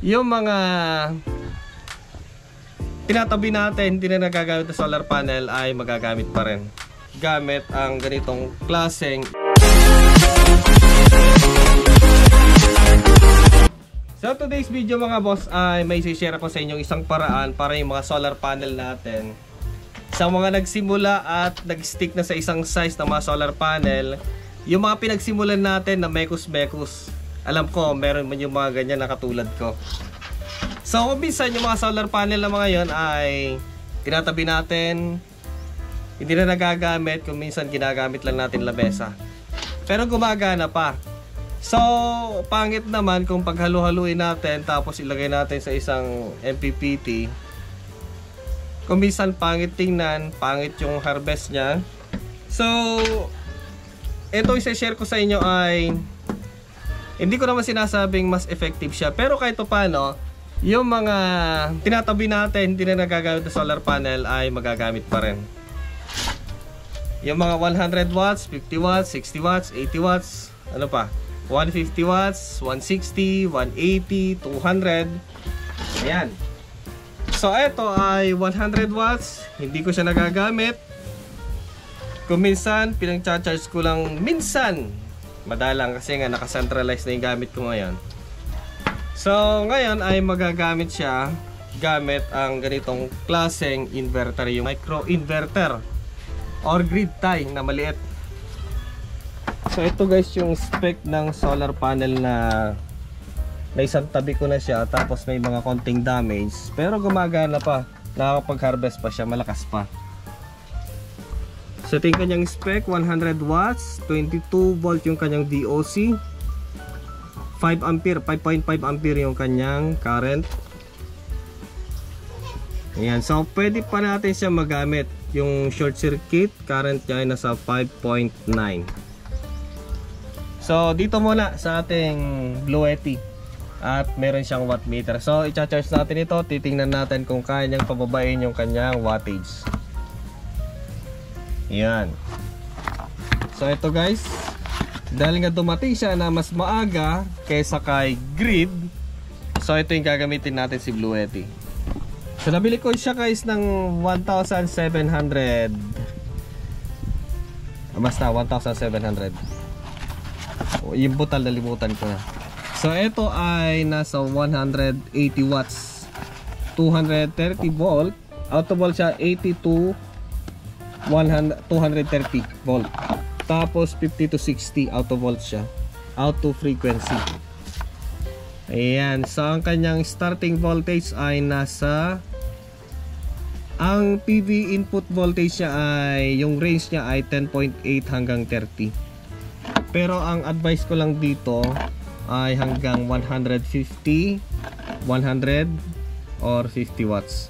yung mga tinatabi natin, hindi na nagagamit na solar panel ay magagamit pa rin gamit ang ganitong klaseng. So today's video mga boss ay may share ako sa inyo isang paraan para yung mga solar panel natin sa mga nagsimula at nag-stick na sa isang size na mga solar panel, yung mga pinagsimulan natin na mekus-mekus. Alam ko meron man yung mga ganyan na katulad ko. So kung minsan yung mga solar panel na mga yon ay tinatabi natin, hindi na nagagamit, kung minsan ginagamit lang natin lamesa, pero gumagana pa. So pangit naman kung paghalu-haluin natin tapos ilagay natin sa isang MPPT. Kung minsan pangit tingnan, pangit yung harvest nya. So ito i-share ko sa inyo ay hindi ko naman sinasabing mas effective siya, pero kahit paano yung mga tinatabi natin, hindi na nagagamit na solar panel ay magagamit pa rin. Yung mga 100 watts, 50 watts, 60 watts, 80 watts, ano pa, 150 watts, 160, 180, 200. Ayan. So ito ay 100 watts, hindi ko siya nagagamit. Kung minsan, pinag-charge ko lang minsan, madalang kasi nga naka-centralize na yung gamit ko ngayon. So ngayon ay magagamit siya gamit ang ganitong klaseng inverter, yung micro inverter or grid tie na maliit. So ito guys yung spec ng solar panel na isang tabi ko na siya, tapos may mga konting damage pero gumagana pa, nakakapag-harvest pa siya, malakas pa. So ito yung kanyang spec, 100 watts, 22 volt yung kanyang DOC, 5 ampere, 5.5 ampere yung kanyang current. Ayan, so pwede pa natin siya magamit. Yung short circuit current niya ay nasa 5.9. So dito muna sa ating Bluetti, at meron siyang watt meter. So i-charge natin ito, titingnan natin kung kaya niyang pababain yung kanyang wattage. Ayan. So ito guys, dahil nga dumating siya na mas maaga kaysa kay grid, so ito yung gagamitin natin, si Bluetti. So nabili ko siya guys ng 1,700. Basta 1,700. Yung butal nalimutan ko na. So ito ay nasa 180 watts, 230 volt. Auto volt siya 80 to 230 volt. Tapos 50 to 60 auto volt siya, auto frequency. Ayan, so ang kanyang starting voltage ay nasa, ang PV input voltage niya ay, yung range niya ay 10.8 hanggang 30. Pero ang advice ko lang dito ay hanggang 150, 100 or 50 watts.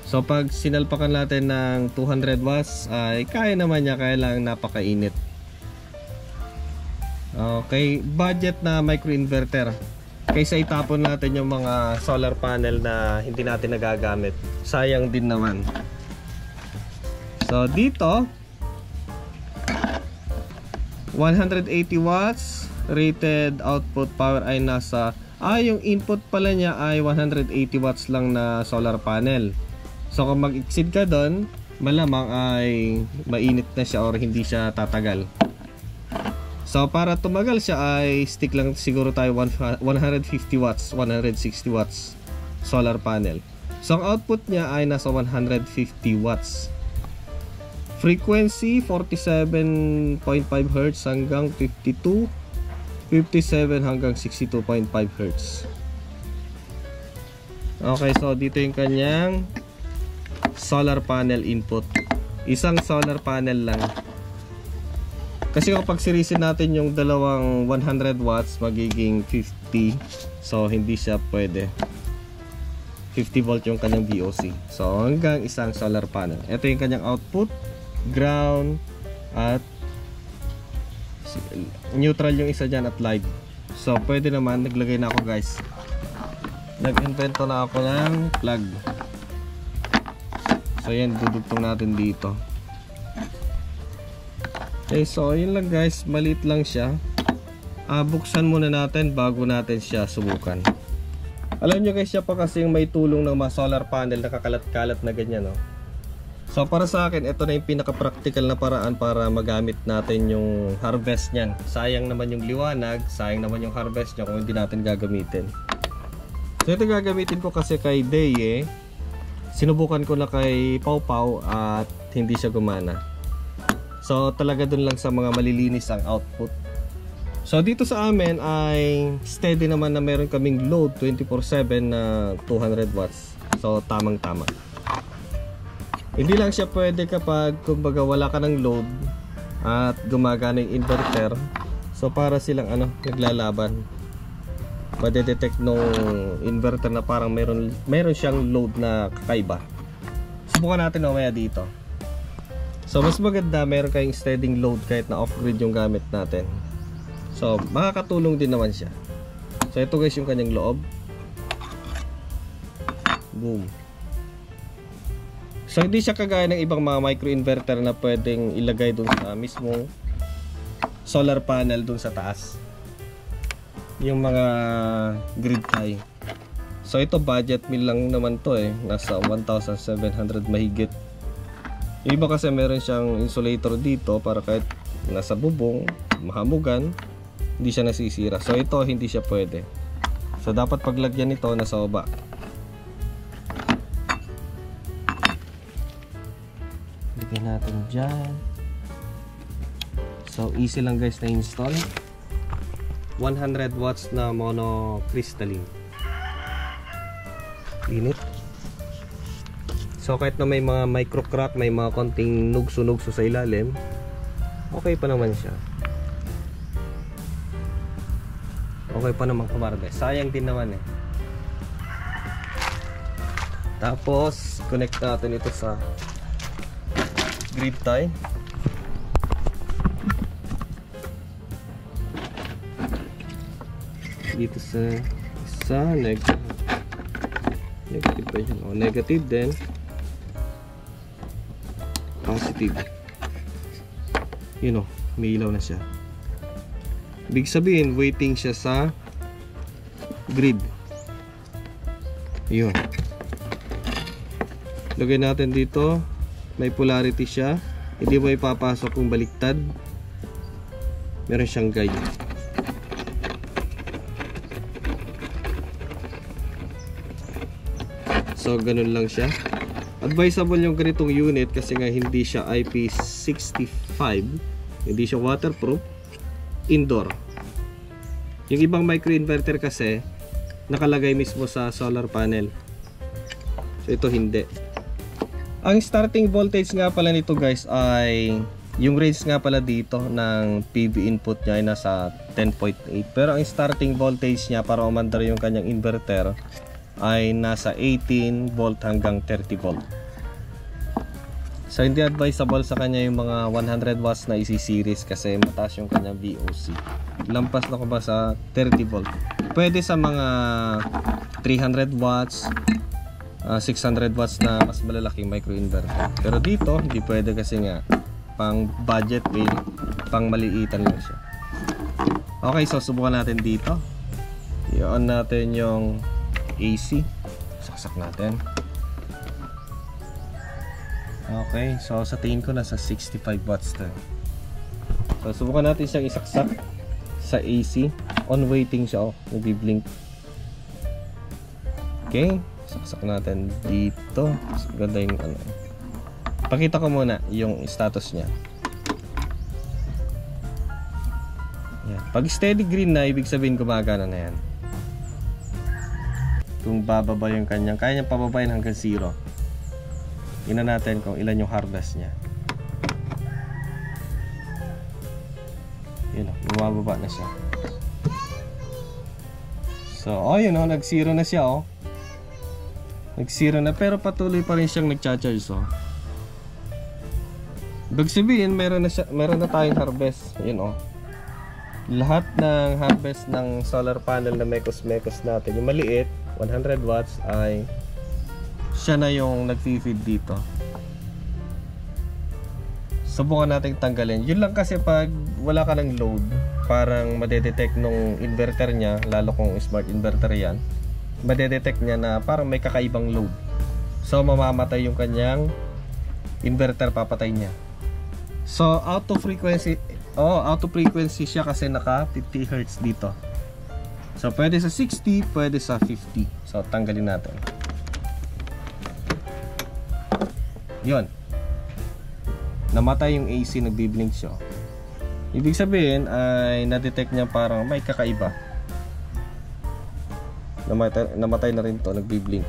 So pag sinalpakan natin ng 200 watts ay kaya naman niya, kaya lang napakainit. Okay, budget na microinverter kaysa itapon natin yung mga solar panel na hindi natin nagagamit. Sayang din naman. So dito 180 watts rated output power ay nasa, yung input pala niya ay 180 watts lang na solar panel. So kung mag-exceed ka doon, malamang ay mainit na siya or hindi siya tatagal. So para tumagal siya ay stick lang siguro tayo 150 watts, 160 watts solar panel. So ang output niya ay nasa 150 watts. Frequency 47.5 Hz hanggang 52, 57 hanggang 62.5 Hz. Okay, so dito yung kanyang solar panel input. Isang solar panel lang. Kasi kapag sirisin natin yung dalawang 100 watts magiging 50. So hindi siya pwede. 50 volt yung kanyang VOC. So hanggang isang solar panel. Ito yung kanyang output, ground, at neutral yung isa dyan, at live. So pwede naman, naglagay na ako guys. Nag-invento na ako ng plug. So yan, dudugtong natin dito. Okay, so yun lang guys, maliit lang siya. Buksan muna natin bago natin siya subukan. Alam nyo guys, siya pa kasi yung may tulong ng mga solar panel na kakalat-kalat na ganyan, no? So para sa akin, ito na yung pinaka-practical na paraan para magamit natin yung harvest niyan. Sayang naman yung liwanag, sayang naman yung harvest niya kung hindi natin gagamitin. So ito gagamitin ko kasi kay Deye. Sinubukan ko na kay Pau Pau at hindi siya gumana. So talaga dun lang sa mga malilinis ang output. So dito sa amin ay steady naman na meron kaming load 24/7 na 200 watts. So tamang tama. Hindi lang siya pwede kapag kumbaga wala ka ng load at gumagana yung inverter. So para silang naglalaban. Madedetect nung inverter na parang meron siyang load na kakaiba. Subukan natin mamaya dito. So mas maganda meron kayong steady load kahit na off-grid yung gamit natin. So makakatulong din naman siya. So ito guys yung kanyang loob. Boom. So hindi siya kagaya ng ibang mga microinverter na pwedeng ilagay dun sa mismong solar panel dun sa taas. Yung mga grid tie. So ito budget meal lang naman to nasa 1,700 mahigit. Yung iba kasi meron siyang insulator dito para kahit nasa bubong, mahamugan, hindi siya nasisira. So ito hindi siya pwede. So dapat paglagyan nito nasa baba. Lagyan natin dyan. So easy lang guys na install. 100 watts na monocrystalline. Init. So kahit na may mga micro crack, may mga konting nugso-nugso sa ilalim, okay pa naman siya. Okay pa naman kumarga. Sayang din naman Tapos connect natin ito sa grid tie. Dito sa negative pa yun. Negative din, positive. May ilaw na siya. Ibig sabihin waiting siya sa grid. Yun. Lagay natin dito. May polarity siya. Hindi mo ipapasok kung baliktad. Meron siyang guide. So ganun lang siya. Advisable yung ganitong unit kasi nga hindi siya IP65, hindi siya waterproof, indoor. Yung ibang microinverter kasi nakalagay mismo sa solar panel. So ito hindi. Ang starting voltage nga pala nito guys ay yung range nga pala dito ng PV input niya ay nasa 10.8. Pero ang starting voltage niya para umandar yung kanyang inverter ay nasa 18 volt hanggang 30 volt. So hindi advisable sa kanya yung mga 100 watts na EC-series kasi mataas yung kanyang VOC. Lampas na ko ba sa 30 volt. Pwede sa mga 300 watts, 600 watts na mas malalaking microinverter. Pero dito hindi pwede kasi nga pang budget bill, pang maliitan lang siya. Okay, so subukan natin dito. I-on natin yung AC. Saksak natin. Okay, so sa tingin ko nasa 65 watts na. So subukan natin siyang isaksak sa AC. On waiting siya, nagbi-blink. Okay, saksak natin dito. Ganda yung Pakita ko muna yung status niya. Yan. Pag steady green na, ibig sabihin gumagana na yan. Kung bababa yung kanyang, kaya niyang pababayin hanggang 0. Tingnan natin kung ilan yung harvest niya. Yun o, bumababa na siya. So, yun o, nag-0 na siya o. Nag-0 na, pero patuloy pa rin siyang nag-charge o. Ibig sabihin, meron na tayong harvest. Yun o. Lahat ng harvest ng solar panel na mekos-mekos natin, yung maliit, 100 watts, ay siya na yung nag-feed dito. Subukan natin tanggalin. Yun lang kasi pag wala ka ng load, parang madedetect nung inverter niya, lalo kung smart inverter yan, madedetect niya na parang may kakaibang load. So mamamatay yung kanyang inverter, papatay niya. So auto frequency siya kasi naka 50 Hz dito. So pwede sa 60, pwede sa 50. So tanggalin natin. Yun. Namatay yung AC, nagbi-blink siya. Ibig sabihin ay na-detect niya parang may kakaiba. Namatay na rin to, nagbi-blink.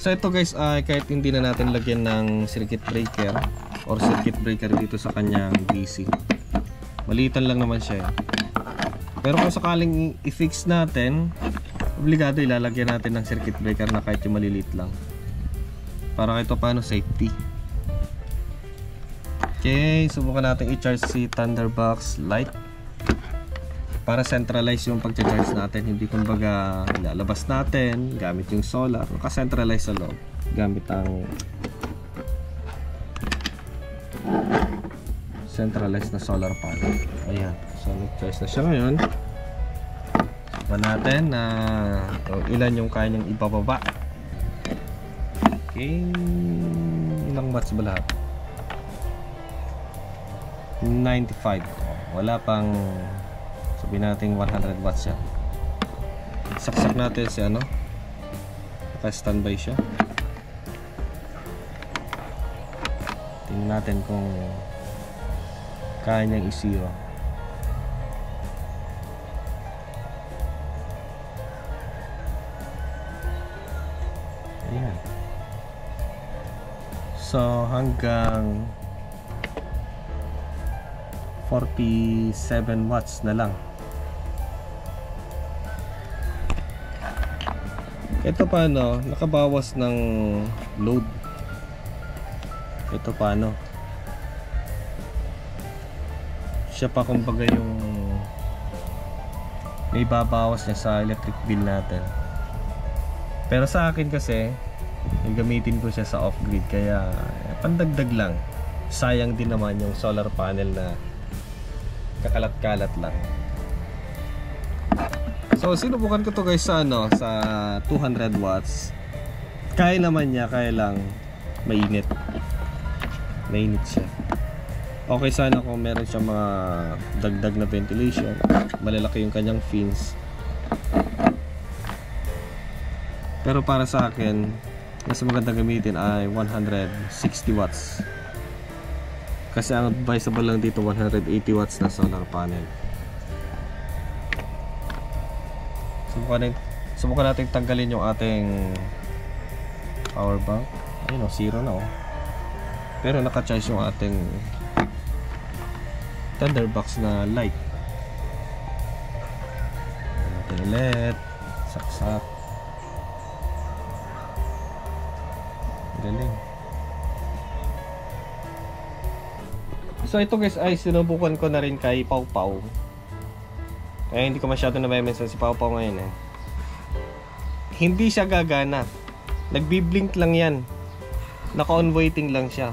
So ito guys ay kahit hindi na natin lagyan ng circuit breaker or circuit breaker dito sa kanyang DC. Maliitan lang naman siya. Pero kung sakaling i-fix natin, obligado ilalagyan natin ng circuit breaker na kahit yung maliliit lang. Para kahit paano safety. Okay, subukan natin i-charge si Thunderbox Lite. Para centralize yung pag-charge natin, hindi kumbaga ilalabas natin gamit yung solar, naka-centralize sa loob gamit ang centralized na solar panel. Ayan, so nag-charge na siya ngayon. Subukan natin na ilan yung kaya niyang ibababa. Okay, ilang watts ba lahat? 95. Wala pang, sabihin natin 100 watts siya. Saksak natin si ano, naka-standby siya. Tingnan natin kung kaya niyang i-zero. Ayan. So hanggang 47 watts na lang. Ito paano, nakabawas ng load. Ito paano, siya pa kumbaga yung may babawas niya sa electric bill natin. Pero sa akin kasi gamitin ko siya sa off-grid, kaya pandagdag lang. Sayang din naman yung solar panel na kakalat-kalat lang. So sinubukan ko to guys sa ano, sa 200 watts. Kaya naman niya, kaya lang mainit. Mainit siya. Okay sana kung meron siyang mga dagdag na ventilation, malalaki yung kanyang fins. Pero para sa akin, mas maganda gamitin ay 160 watts. Kasi ang advisable lang dito 180 watts na solar panel. Subukan natin tanggalin yung ating power bank. Ayun o, zero na o. Pero naka-charge yung ating Thunderbox na light. Natin ulit. Saksak. Galing. So ito guys ay sinubukan ko na rin kay Pau Pau. Kaya hindi ko masyado na-mention si Pau Pau ngayon eh. Hindi siya gagana. Nagbi-blink lang yan. Naka-on waiting lang siya.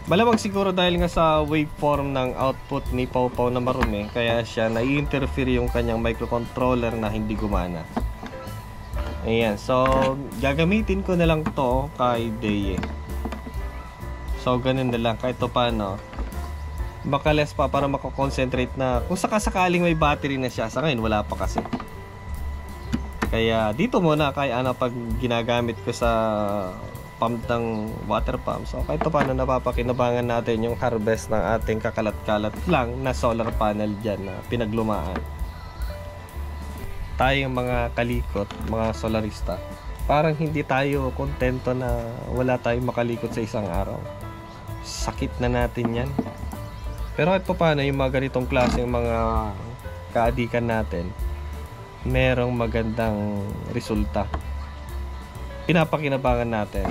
Malamang siguro dahil nga sa waveform ng output ni Pau Pau na marumi, kaya siya nai-interfere yung kanyang microcontroller na hindi gumana. Ayan, so gagamitin ko na lang to kay Deye. So ganun na lang, kahit to paano makalas pa para makakonsentrate na kung sakasakaling may battery na siya. Sa ngayon wala pa kasi, kaya dito muna kay ano pag ginagamit ko sa pump ng water pump. So kahit to paano napapakinabangan natin yung harvest ng ating kakalat-kalat lang na solar panel dyan na pinaglumaan. Tayong mga kalikot, mga solarista, parang hindi tayo kontento na wala tayong makalikot sa isang araw. Sakit na natin yan. Pero ito paano yung mga ganitong klase yung mga kaadikan natin, merong magandang resulta, pinapakinabangan natin.